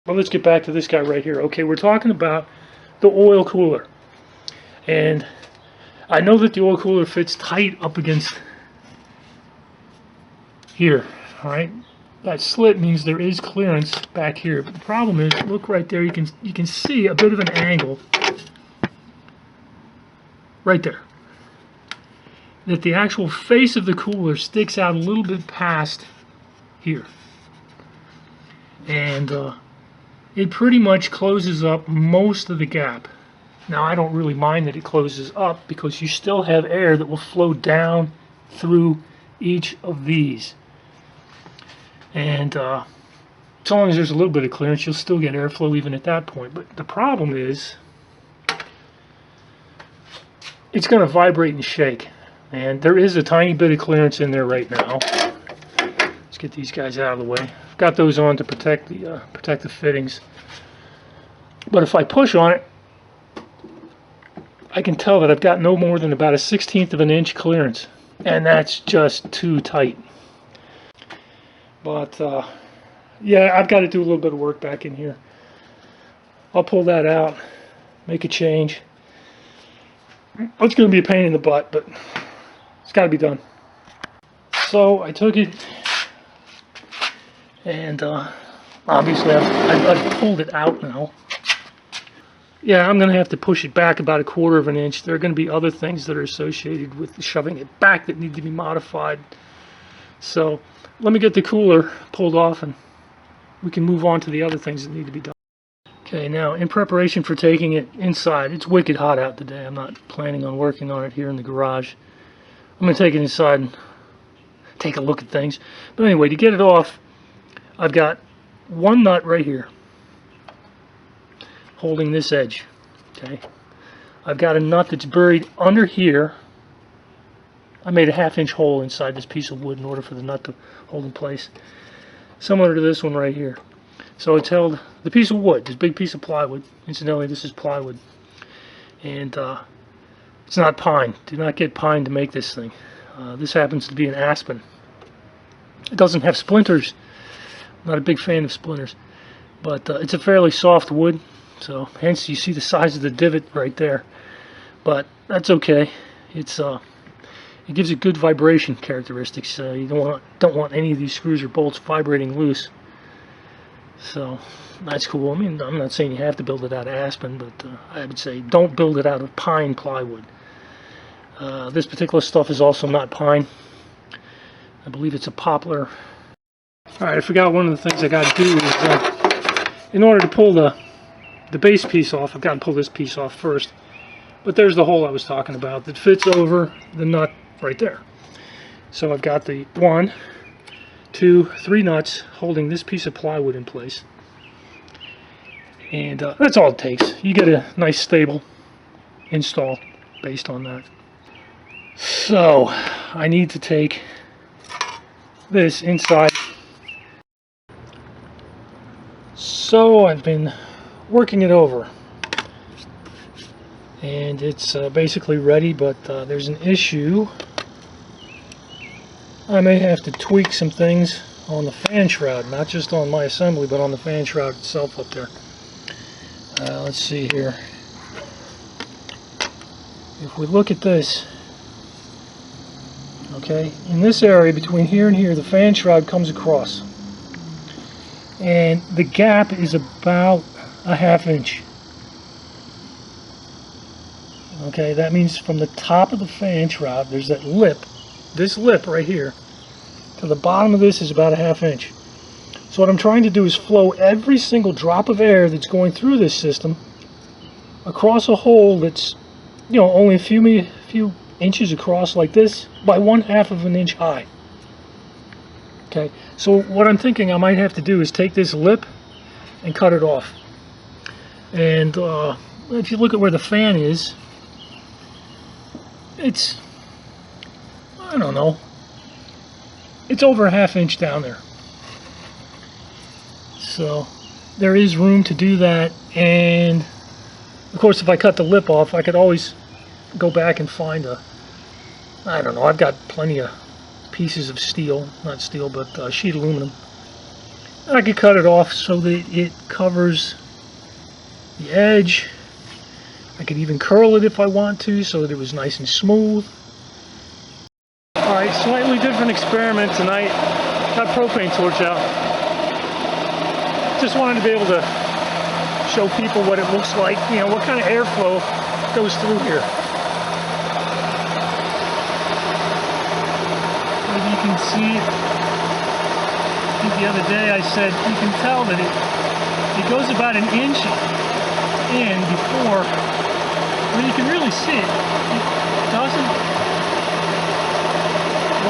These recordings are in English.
Well, let's get back to this guy right here. Okay, we're talking about the oil cooler. And I know that the oil cooler fits tight up against here, all right? That slit means there is clearance back here. But the problem is, look right there, you can see a bit of an angle right there. That the actual face of the cooler sticks out a little bit past here. And it pretty much closes up most of the gap. Now, I don't really mind that it closes up because you still have air that will flow down through each of these. And as long as there's a little bit of clearance, you'll still get airflow even at that point. But the problem is, it's going to vibrate and shake. And there is a tiny bit of clearance in there right now. Let's get these guys out of the way. I've got those on to protect the fittings. But if I push on it, I can tell that I've got no more than about a 1/16 of an inch clearance. And that's just too tight. But yeah, I've got to do a little bit of work back in here. I'll pull that out, make a change. It's going to be a pain in the butt, but it's got to be done. So I took it, and obviously I've pulled it out now. Yeah, I'm going to have to push it back about 1/4 of an inch. There are going to be other things that are associated with shoving it back that need to be modified. So let me get the cooler pulled off and we can move on to the other things that need to be done. Okay, now in preparation for taking it inside, it's wicked hot out today. I'm not planning on working on it here in the garage. I'm going to take it inside and take a look at things. But anyway, to get it off, I've got one nut right here holding this edge. Okay, I've got a nut that's buried under here. I made a 1/2 inch hole inside this piece of wood in order for the nut to hold in place, similar to this one right here. So it's held, the piece of wood, this big piece of plywood. Incidentally, this is plywood, and it's not pine. Do not get pine to make this thing. This happens to be an aspen. It doesn't have splinters. I'm not a big fan of splinters, but it's a fairly soft wood, so hence you see the size of the divot right there. But that's okay. It gives it good vibration characteristics. You don't want any of these screws or bolts vibrating loose. So that's cool. I mean, I'm not saying you have to build it out of aspen, but I would say don't build it out of pine plywood. This particular stuff is also not pine. I believe it's a poplar. Alright, I forgot one of the things I got to do is, in order to pull the base piece off, I've got to pull this piece off first. But there's the hole I was talking about that fits over the nut right there. So I've got the 1, 2, 3 nuts holding this piece of plywood in place. And that's all it takes. You get a nice stable install based on that. So I need to take this inside. So I've been working it over, and it's basically ready, but there's an issue. I may have to tweak some things on the fan shroud, not just on my assembly, but on the fan shroud itself up there. Let's see here. If we look at this, okay, in this area between here and here, the fan shroud comes across, and the gap is about a 1/2 inch. Okay, that means from the top of the fan shroud, there's that lip, this lip right here, to the bottom of this is about a 1/2 inch. So what I'm trying to do is flow every single drop of air that's going through this system across a hole that's, you know, only a few inches across like this by 1/2 of an inch high. Okay, so what I'm thinking I might have to do is take this lip and cut it off. And if you look at where the fan is, it's, I don't know, it's over a 1/2 inch down there. So there is room to do that, and of course if I cut the lip off, I could always go back and find a, I don't know, I've got plenty of pieces of steel, not steel, but sheet aluminum. I could cut it off so that it covers the edge. I could even curl it if I want to so that it was nice and smooth. Alright, slightly different experiment tonight. Got propane torch out. Just wanted to be able to show people what it looks like, you know, what kind of airflow goes through here. Maybe you can see it. I think the other day I said you can tell that it goes about an inch in before, well, you can really see it. It doesn't,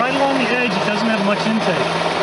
right along the edge, it doesn't have much intake.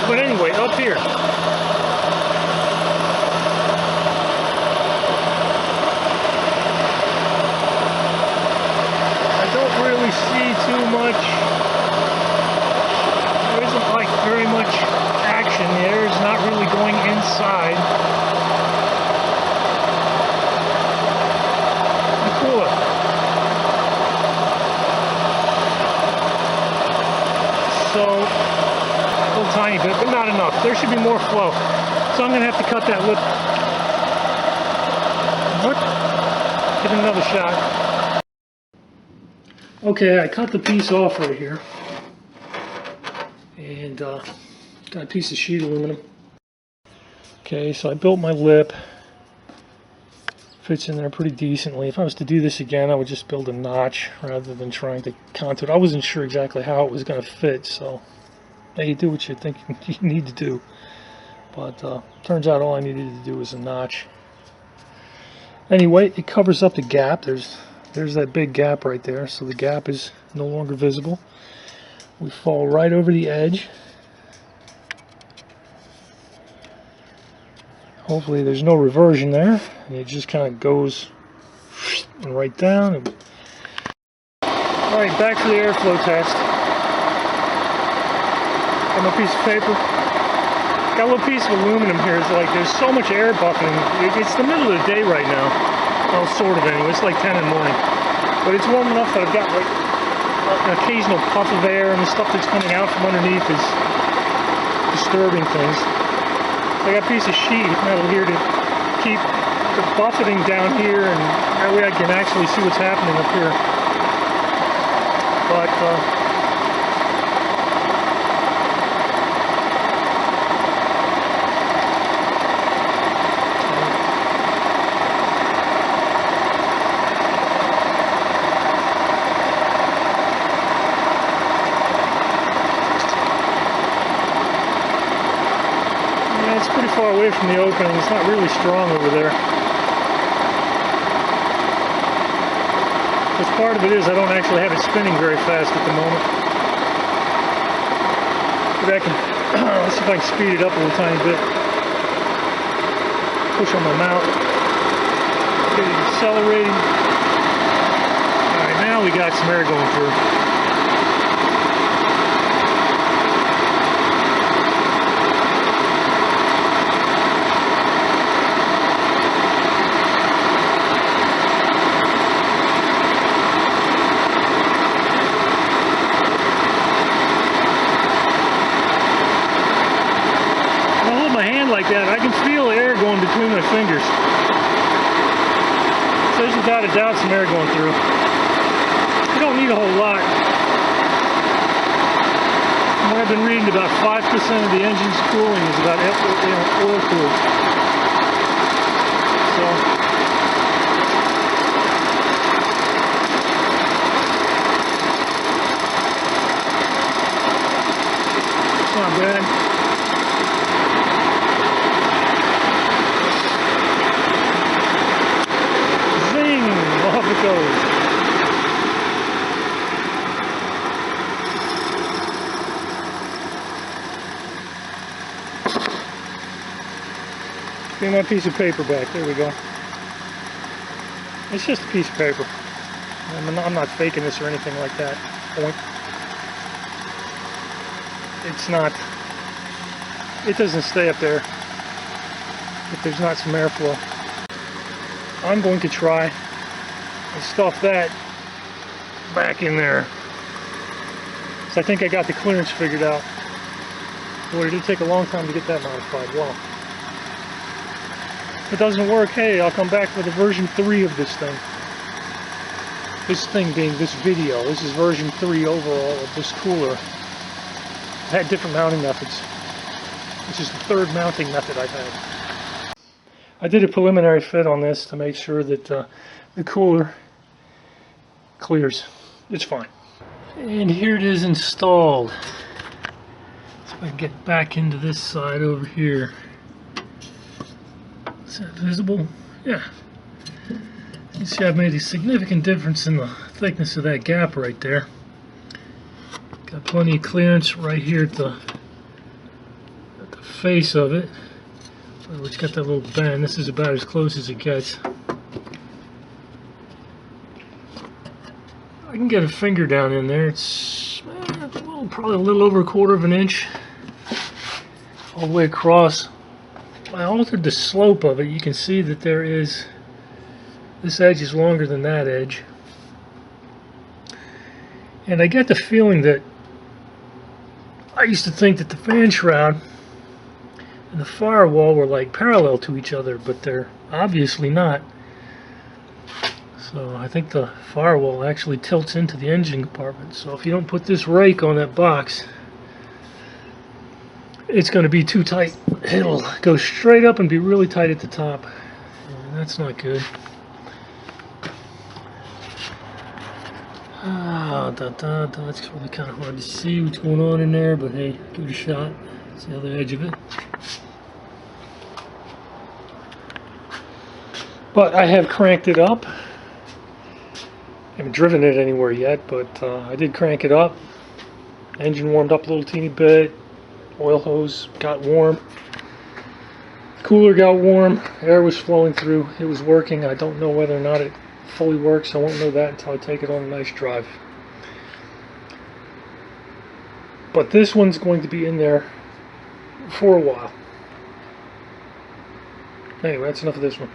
But anyway, up here. I don't really see too much. There isn't like very much action. The air is not really going inside. The cooler. So, tiny bit, but not enough. There should be more flow. So I'm going to have to cut that lip. What? Give it another shot. Okay, I cut the piece off right here. And got a piece of sheet aluminum. Okay, so I built my lip. Fits in there pretty decently. If I was to do this again, I would just build a notch rather than trying to contour it. I wasn't sure exactly how it was going to fit, so hey, you do what you think you need to do. But turns out all I needed to do was a notch. Anyway, it covers up the gap. There's that big gap right there, so the gap is no longer visible. We fall right over the edge. Hopefully there's no reversion there, and it just kind of goes right down. Alright, back to the airflow test. Got my piece of paper. Got a little piece of aluminum here. It's like there's so much air buffeting. It's the middle of the day right now. Well, sort of anyway. It's like 10 in the morning. But it's warm enough that I've got like an occasional puff of air, and the stuff that's coming out from underneath is disturbing things. So I got a piece of sheet metal here to keep the buffeting down here, and that way I can actually see what's happening up here. But it's pretty far away from the opening. It's not really strong over there. Because part of it is I don't actually have it spinning very fast at the moment. But I can, let's see if I can speed it up a little tiny bit. Push on my mount. Get it accelerating. Alright, now we got some air going through. Like that, I can feel air going between my fingers. So there's without a doubt some air going through. You don't need a whole lot. From what I've been reading, about 5% of the engine's cooling is about oil cooled. So it's not bad. Off it goes. See my piece of paper back. There we go. It's just a piece of paper. I'm not faking this or anything like that. Point. It's not. It doesn't stay up there if there's not some airflow. I'm going to try and stuff that back in there. So I think I got the clearance figured out. Boy, it did take a long time to get that modified. Wow. If it doesn't work, hey, I'll come back with a version 3 of this thing. This thing being this video. This is version 3 overall of this cooler. I had different mounting methods. This is the third mounting method I've had. I did a preliminary fit on this to make sure that the cooler clears. It's fine. And here it is installed. So if I can get back into this side over here. Is that visible? Yeah. You see I've made a significant difference in the thickness of that gap right there. Got plenty of clearance right here at the face of it. Which got that little bend. This is about as close as it gets. I can get a finger down in there. It's probably a little over 1/4 of an inch all the way across. I altered the slope of it. You can see that there is, this edge is longer than that edge. And I get the feeling that I used to think that the fan shroud and the firewall were like parallel to each other, but they're obviously not. So I think the firewall actually tilts into the engine compartment. So if you don't put this rake on that box, it's going to be too tight. It'll go straight up and be really tight at the top. And that's not good. It's really kind of hard to see what's going on in there, but hey, give it a shot. It's the other edge of it. But I have cranked it up. I haven't driven it anywhere yet, but I did crank it up. Engine warmed up a little teeny bit. Oil hose got warm. Cooler got warm. Air was flowing through. It was working. I don't know whether or not it fully works. I won't know that until I take it on a nice drive. But this one's going to be in there for a while. Anyway, that's enough of this one.